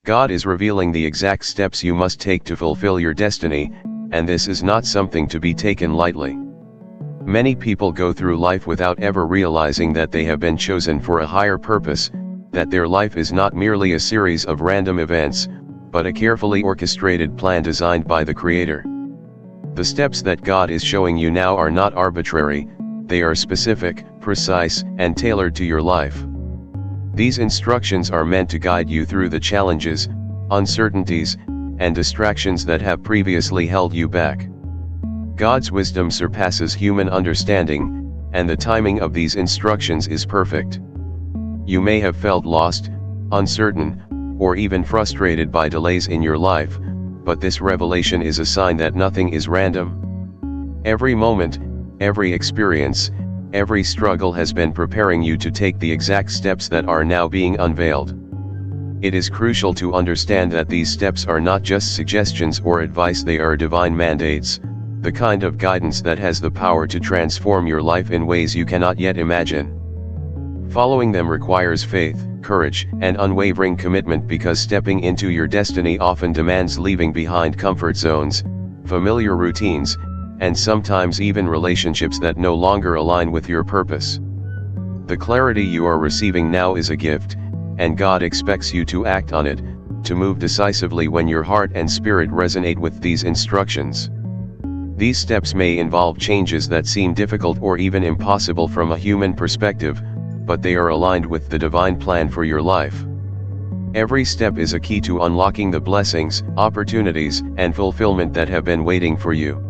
God is revealing the exact steps you must take to fulfill your destiny, and this is not something to be taken lightly. Many people go through life without ever realizing that they have been chosen for a higher purpose, that their life is not merely a series of random events, but a carefully orchestrated plan designed by the Creator. The steps that God is showing you now are not arbitrary, they are specific, precise, and tailored to your life. These instructions are meant to guide you through the challenges, uncertainties, and distractions that have previously held you back. God's wisdom surpasses human understanding, and the timing of these instructions is perfect. You may have felt lost, uncertain, or even frustrated by delays in your life, but this revelation is a sign that nothing is random. Every moment, every experience, every struggle has been preparing you to take the exact steps that are now being unveiled. It is crucial to understand that these steps are not just suggestions or advice, they are divine mandates, the kind of guidance that has the power to transform your life in ways you cannot yet imagine. Following them requires faith, courage, and unwavering commitment, because stepping into your destiny often demands leaving behind comfort zones, familiar routines, and sometimes even relationships that no longer align with your purpose. The clarity you are receiving now is a gift, and God expects you to act on it, to move decisively when your heart and spirit resonate with these instructions. These steps may involve changes that seem difficult or even impossible from a human perspective, but they are aligned with the divine plan for your life. Every step is a key to unlocking the blessings, opportunities, and fulfillment that have been waiting for you.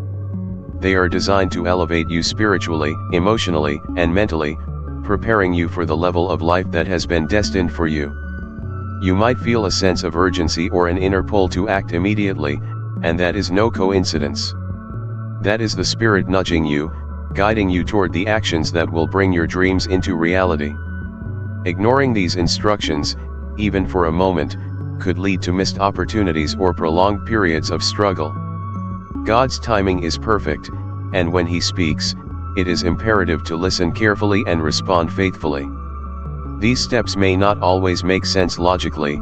They are designed to elevate you spiritually, emotionally, and mentally, preparing you for the level of life that has been destined for you. You might feel a sense of urgency or an inner pull to act immediately, and that is no coincidence. That is the Spirit nudging you, guiding you toward the actions that will bring your dreams into reality. Ignoring these instructions, even for a moment, could lead to missed opportunities or prolonged periods of struggle. God's timing is perfect, and when He speaks, it is imperative to listen carefully and respond faithfully. These steps may not always make sense logically,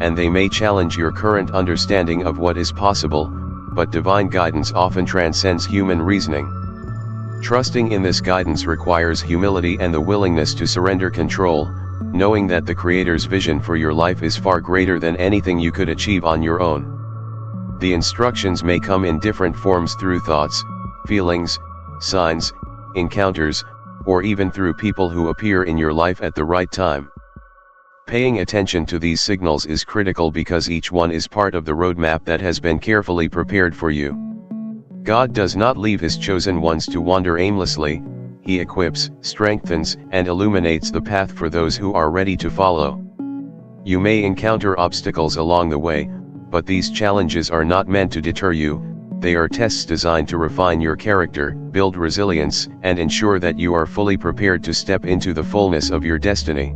and they may challenge your current understanding of what is possible, but divine guidance often transcends human reasoning. Trusting in this guidance requires humility and the willingness to surrender control, knowing that the Creator's vision for your life is far greater than anything you could achieve on your own. The instructions may come in different forms through thoughts, feelings, signs, encounters, or even through people who appear in your life at the right time. Paying attention to these signals is critical because each one is part of the roadmap that has been carefully prepared for you. God does not leave His chosen ones to wander aimlessly. He equips, strengthens, and illuminates the path for those who are ready to follow. You may encounter obstacles along the way, but these challenges are not meant to deter you. They are tests designed to refine your character, build resilience, and ensure that you are fully prepared to step into the fullness of your destiny.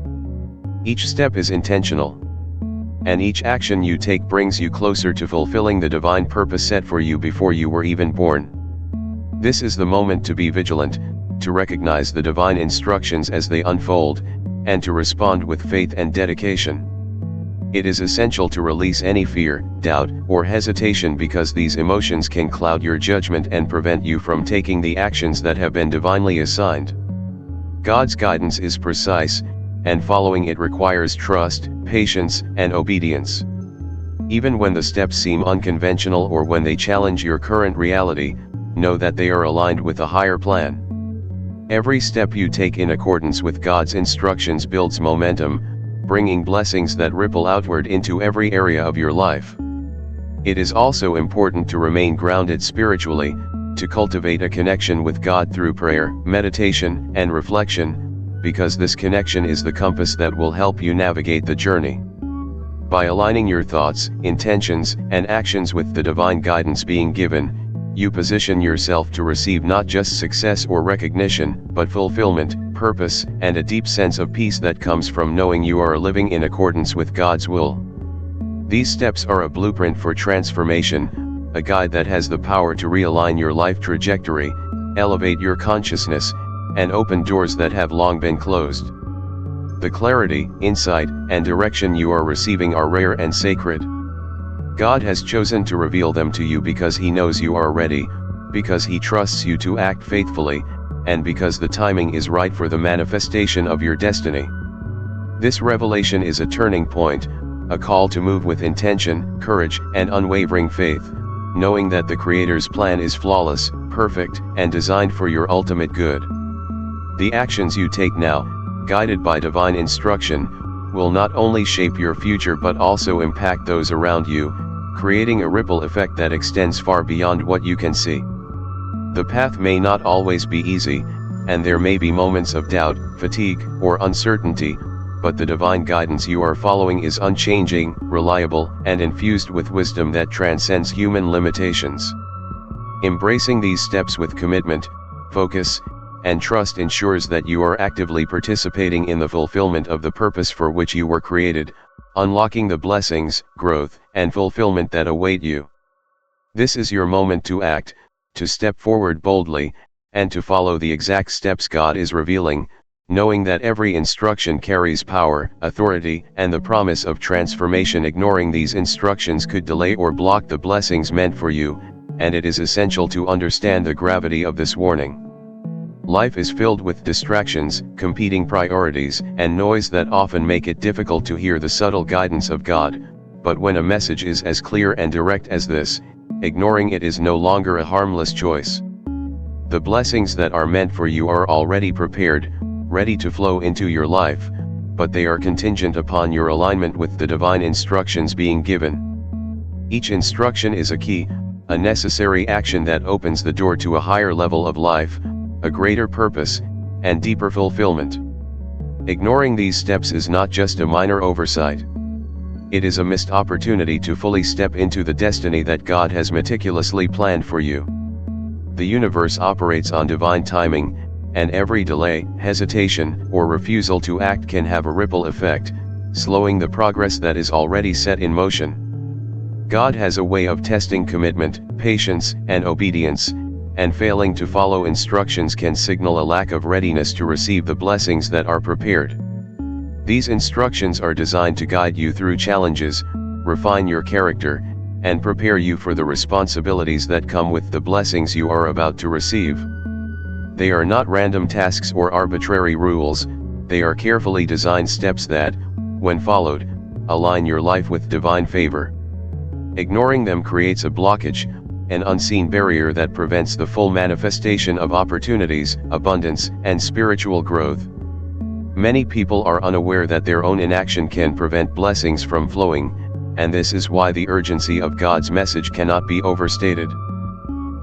Each step is intentional, and each action you take brings you closer to fulfilling the divine purpose set for you before you were even born. This is the moment to be vigilant, to recognize the divine instructions as they unfold, and to respond with faith and dedication. It is essential to release any fear, doubt, or hesitation, because these emotions can cloud your judgment and prevent you from taking the actions that have been divinely assigned. God's guidance is precise, and following it requires trust, patience, and obedience. Even when the steps seem unconventional or when they challenge your current reality, know that they are aligned with a higher plan. Every step you take in accordance with God's instructions builds momentum, bringing blessings that ripple outward into every area of your life. It is also important to remain grounded spiritually, to cultivate a connection with God through prayer, meditation, and reflection, because this connection is the compass that will help you navigate the journey. By aligning your thoughts, intentions, and actions with the divine guidance being given, you position yourself to receive not just success or recognition, but fulfillment, purpose, and a deep sense of peace that comes from knowing you are living in accordance with God's will. These steps are a blueprint for transformation, a guide that has the power to realign your life trajectory, elevate your consciousness, and open doors that have long been closed. The clarity, insight, and direction you are receiving are rare and sacred. God has chosen to reveal them to you because He knows you are ready, because He trusts you to act faithfully, and because the timing is right for the manifestation of your destiny. This revelation is a turning point, a call to move with intention, courage, and unwavering faith, knowing that the Creator's plan is flawless, perfect, and designed for your ultimate good. The actions you take now, guided by divine instruction, will not only shape your future but also impact those around you, creating a ripple effect that extends far beyond what you can see. The path may not always be easy, and there may be moments of doubt, fatigue, or uncertainty, but the divine guidance you are following is unchanging, reliable, and infused with wisdom that transcends human limitations. Embracing these steps with commitment, focus, and trust ensures that you are actively participating in the fulfillment of the purpose for which you were created, unlocking the blessings, growth, and fulfillment that await you. This is your moment to act, to step forward boldly, and to follow the exact steps God is revealing, knowing that every instruction carries power, authority, and the promise of transformation. Ignoring these instructions could delay or block the blessings meant for you, and it is essential to understand the gravity of this warning. Life is filled with distractions, competing priorities, and noise that often make it difficult to hear the subtle guidance of God, but when a message is as clear and direct as this, ignoring it is no longer a harmless choice. The blessings that are meant for you are already prepared, ready to flow into your life, but they are contingent upon your alignment with the divine instructions being given. Each instruction is a key, a necessary action that opens the door to a higher level of life, a greater purpose, and deeper fulfillment. Ignoring these steps is not just a minor oversight. It is a missed opportunity to fully step into the destiny that God has meticulously planned for you. The universe operates on divine timing, and every delay, hesitation, or refusal to act can have a ripple effect, slowing the progress that is already set in motion. God has a way of testing commitment, patience, and obedience, and failing to follow instructions can signal a lack of readiness to receive the blessings that are prepared. These instructions are designed to guide you through challenges, refine your character, and prepare you for the responsibilities that come with the blessings you are about to receive. They are not random tasks or arbitrary rules, they are carefully designed steps that, when followed, align your life with divine favor. Ignoring them creates a blockage, an unseen barrier that prevents the full manifestation of opportunities, abundance, and spiritual growth. Many people are unaware that their own inaction can prevent blessings from flowing, and this is why the urgency of God's message cannot be overstated.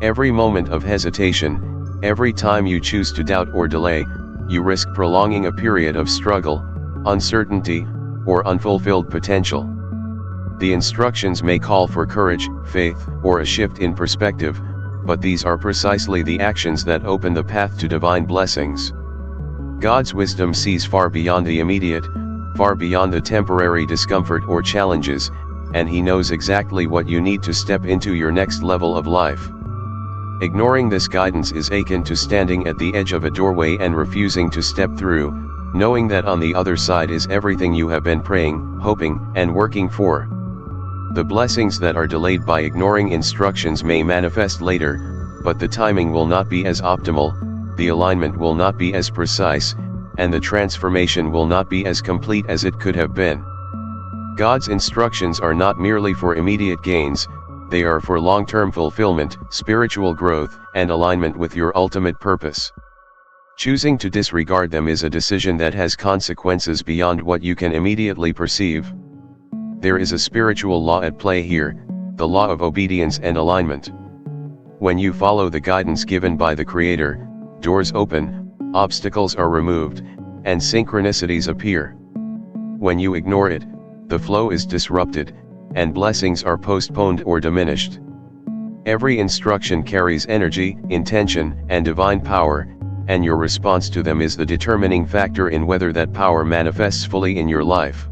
Every moment of hesitation, every time you choose to doubt or delay, you risk prolonging a period of struggle, uncertainty, or unfulfilled potential. The instructions may call for courage, faith, or a shift in perspective, but these are precisely the actions that open the path to divine blessings. God's wisdom sees far beyond the immediate, far beyond the temporary discomfort or challenges, and He knows exactly what you need to step into your next level of life. Ignoring this guidance is akin to standing at the edge of a doorway and refusing to step through, knowing that on the other side is everything you have been praying, hoping, and working for. The blessings that are delayed by ignoring instructions may manifest later, but the timing will not be as optimal, the alignment will not be as precise, and the transformation will not be as complete as it could have been. God's instructions are not merely for immediate gains, they are for long-term fulfillment, spiritual growth, and alignment with your ultimate purpose. Choosing to disregard them is a decision that has consequences beyond what you can immediately perceive. There is a spiritual law at play here, the law of obedience and alignment. When you follow the guidance given by the Creator, doors open, obstacles are removed, and synchronicities appear. When you ignore it, the flow is disrupted, and blessings are postponed or diminished. Every instruction carries energy, intention, and divine power, and your response to them is the determining factor in whether that power manifests fully in your life.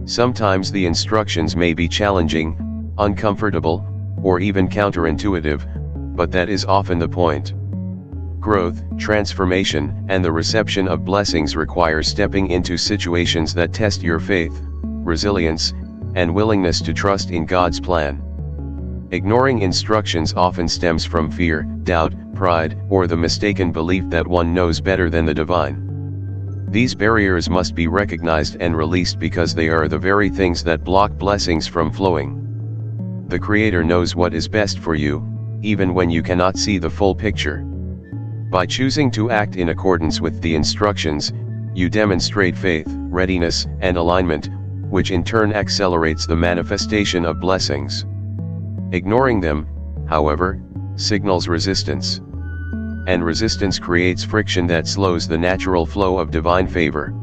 Sometimes the instructions may be challenging, uncomfortable, or even counterintuitive, but that is often the point. Growth, transformation, and the reception of blessings require stepping into situations that test your faith, resilience, and willingness to trust in God's plan. Ignoring instructions often stems from fear, doubt, pride, or the mistaken belief that one knows better than the divine. These barriers must be recognized and released because they are the very things that block blessings from flowing. The Creator knows what is best for you, even when you cannot see the full picture. By choosing to act in accordance with the instructions, you demonstrate faith, readiness, and alignment, which in turn accelerates the manifestation of blessings. Ignoring them, however, signals resistance. And resistance creates friction that slows the natural flow of divine favor.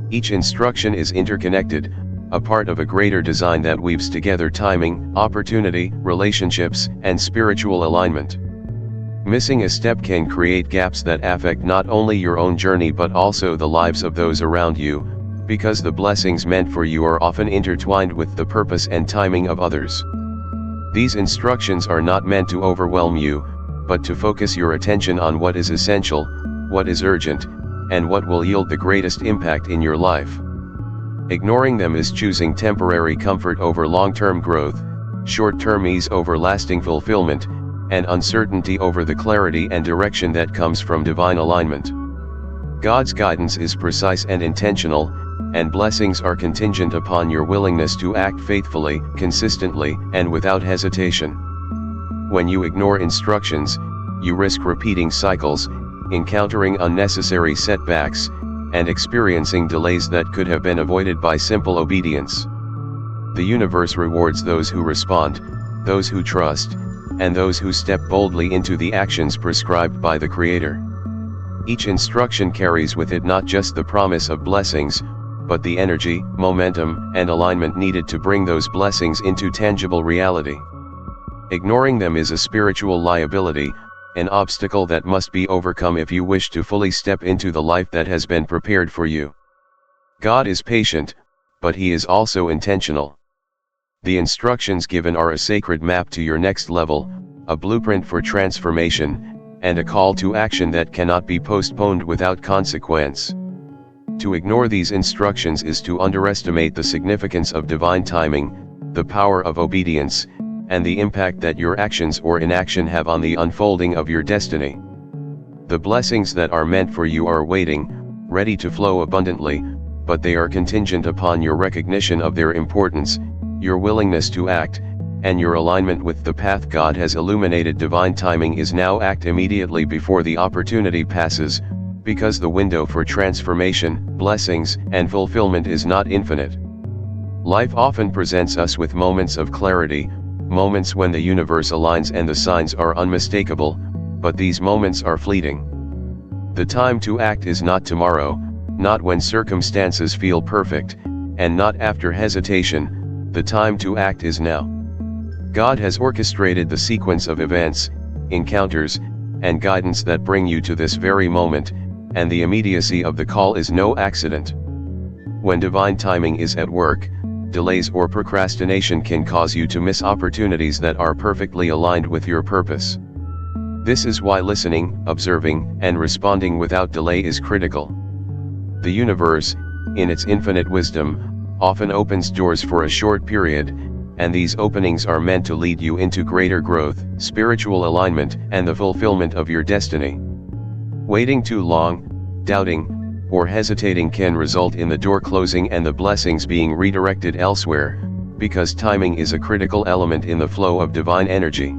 Each instruction is interconnected, a part of a greater design that weaves together timing, opportunity, relationships, and spiritual alignment. Missing a step can create gaps that affect not only your own journey but also the lives of those around you, because the blessings meant for you are often intertwined with the purpose and timing of others. These instructions are not meant to overwhelm you, but to focus your attention on what is essential, what is urgent, and what will yield the greatest impact in your life. Ignoring them is choosing temporary comfort over long-term growth, short-term ease over lasting fulfillment, and uncertainty over the clarity and direction that comes from divine alignment. God's guidance is precise and intentional, and blessings are contingent upon your willingness to act faithfully, consistently, and without hesitation. When you ignore instructions, you risk repeating cycles, encountering unnecessary setbacks, and experiencing delays that could have been avoided by simple obedience. The universe rewards those who respond, those who trust, and those who step boldly into the actions prescribed by the Creator. Each instruction carries with it not just the promise of blessings, but the energy, momentum, and alignment needed to bring those blessings into tangible reality. Ignoring them is a spiritual liability, an obstacle that must be overcome if you wish to fully step into the life that has been prepared for you. God is patient, but He is also intentional. The instructions given are a sacred map to your next level, a blueprint for transformation, and a call to action that cannot be postponed without consequence. To ignore these instructions is to underestimate the significance of divine timing, the power of obedience, and the impact that your actions or inaction have on the unfolding of your destiny. The blessings that are meant for you are waiting, ready to flow abundantly, but they are contingent upon your recognition of their importance, your willingness to act, and your alignment with the path God has illuminated. Divine timing is now. Act immediately before the opportunity passes, because the window for transformation, blessings, and fulfillment is not infinite. Life often presents us with moments of clarity, moments when the universe aligns and the signs are unmistakable, but these moments are fleeting. The time to act is not tomorrow, not when circumstances feel perfect, and not after hesitation. The time to act is now. God has orchestrated the sequence of events, encounters, and guidance that bring you to this very moment, and the immediacy of the call is no accident. When divine timing is at work, delays or procrastination can cause you to miss opportunities that are perfectly aligned with your purpose. This is why listening, observing, and responding without delay is critical. The universe, in its infinite wisdom, often opens doors for a short period, and these openings are meant to lead you into greater growth, spiritual alignment, and the fulfillment of your destiny. Waiting too long, doubting, or hesitating can result in the door closing and the blessings being redirected elsewhere, because timing is a critical element in the flow of divine energy.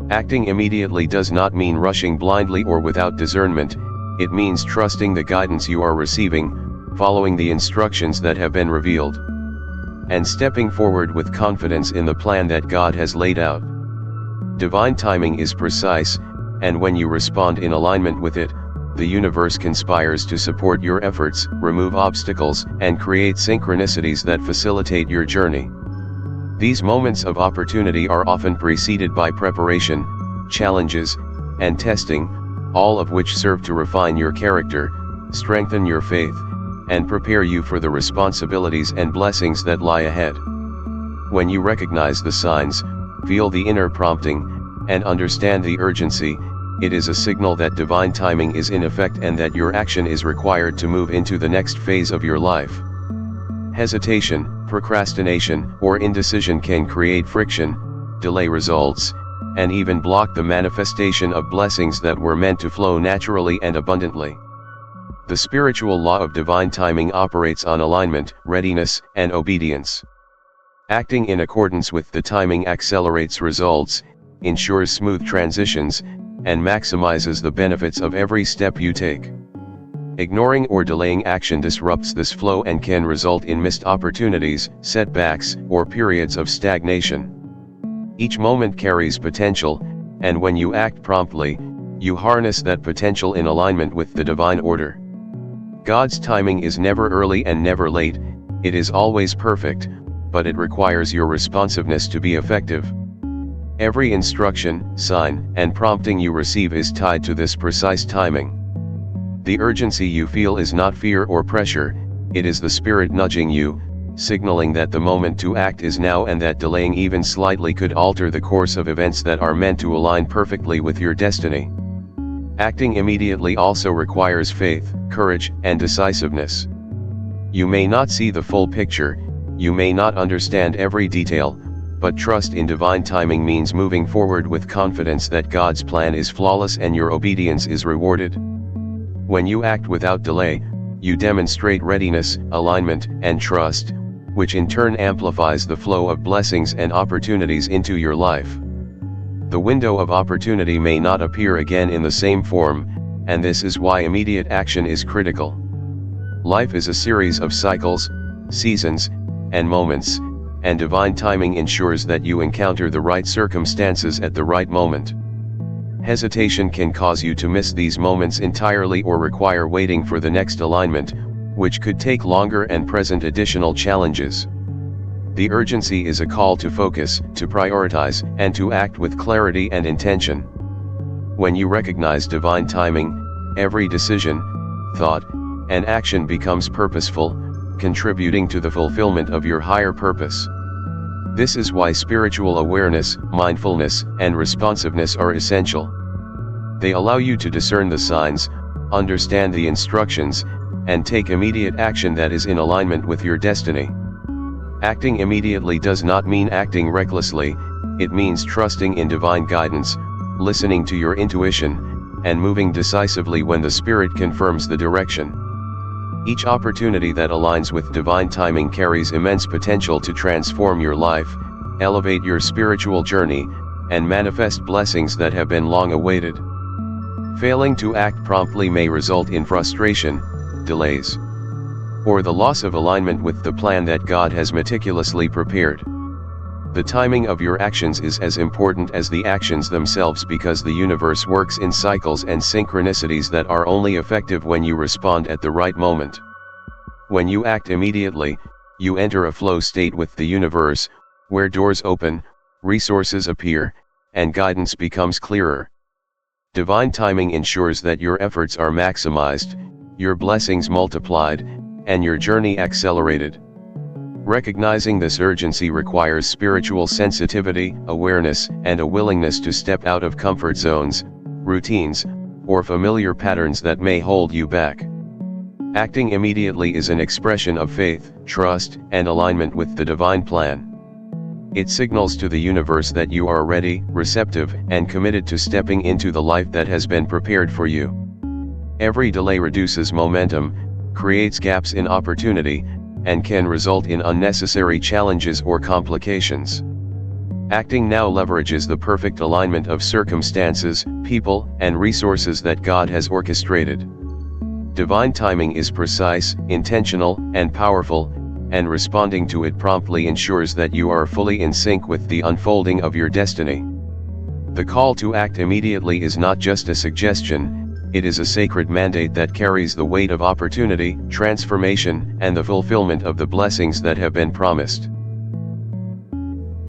Acting immediately does not mean rushing blindly or without discernment, it means trusting the guidance you are receiving, following the instructions that have been revealed, and stepping forward with confidence in the plan that God has laid out. Divine timing is precise, and when you respond in alignment with it, the universe conspires to support your efforts, remove obstacles, and create synchronicities that facilitate your journey. These moments of opportunity are often preceded by preparation, challenges, and testing, all of which serve to refine your character, strengthen your faith, and prepare you for the responsibilities and blessings that lie ahead. When you recognize the signs, feel the inner prompting, and understand the urgency, it is a signal that divine timing is in effect and that your action is required to move into the next phase of your life. Hesitation, procrastination, or indecision can create friction, delay results, and even block the manifestation of blessings that were meant to flow naturally and abundantly. The spiritual law of divine timing operates on alignment, readiness, and obedience. Acting in accordance with the timing accelerates results, ensures smooth transitions, and maximizes the benefits of every step you take. Ignoring or delaying action disrupts this flow and can result in missed opportunities, setbacks, or periods of stagnation. Each moment carries potential, and when you act promptly, you harness that potential in alignment with the divine order. God's timing is never early and never late, it is always perfect, but it requires your responsiveness to be effective. Every instruction, sign, and prompting you receive is tied to this precise timing. The urgency you feel is not fear or pressure, it is the Spirit nudging you, signaling that the moment to act is now and that delaying even slightly could alter the course of events that are meant to align perfectly with your destiny. Acting immediately also requires faith, courage, and decisiveness. You may not see the full picture, you may not understand every detail, but trust in divine timing means moving forward with confidence that God's plan is flawless and your obedience is rewarded. When you act without delay, you demonstrate readiness, alignment, and trust, which in turn amplifies the flow of blessings and opportunities into your life. The window of opportunity may not appear again in the same form, and this is why immediate action is critical. Life is a series of cycles, seasons, and moments, and divine timing ensures that you encounter the right circumstances at the right moment. Hesitation can cause you to miss these moments entirely or require waiting for the next alignment, which could take longer and present additional challenges. The urgency is a call to focus, to prioritize, and to act with clarity and intention. When you recognize divine timing, every decision, thought, and action becomes purposeful, contributing to the fulfillment of your higher purpose. This is why spiritual awareness, mindfulness, and responsiveness are essential. They allow you to discern the signs, understand the instructions, and take immediate action that is in alignment with your destiny. Acting immediately does not mean acting recklessly, it means trusting in divine guidance, listening to your intuition, and moving decisively when the Spirit confirms the direction. Each opportunity that aligns with divine timing carries immense potential to transform your life, elevate your spiritual journey, and manifest blessings that have been long awaited. Failing to act promptly may result in frustration, delays, or the loss of alignment with the plan that God has meticulously prepared. The timing of your actions is as important as the actions themselves because the universe works in cycles and synchronicities that are only effective when you respond at the right moment. When you act immediately, you enter a flow state with the universe, where doors open, resources appear, and guidance becomes clearer. Divine timing ensures that your efforts are maximized, your blessings multiplied, and your journey accelerated. Recognizing this urgency requires spiritual sensitivity, awareness, and a willingness to step out of comfort zones, routines, or familiar patterns that may hold you back. Acting immediately is an expression of faith, trust, and alignment with the divine plan. It signals to the universe that you are ready, receptive, and committed to stepping into the life that has been prepared for you. Every delay reduces momentum, creates gaps in opportunity, and can result in unnecessary challenges or complications. Acting now leverages the perfect alignment of circumstances, people, and resources that God has orchestrated. Divine timing is precise, intentional, and powerful, and responding to it promptly ensures that you are fully in sync with the unfolding of your destiny. The call to act immediately is not just a suggestion, it is a sacred mandate that carries the weight of opportunity, transformation, and the fulfillment of the blessings that have been promised.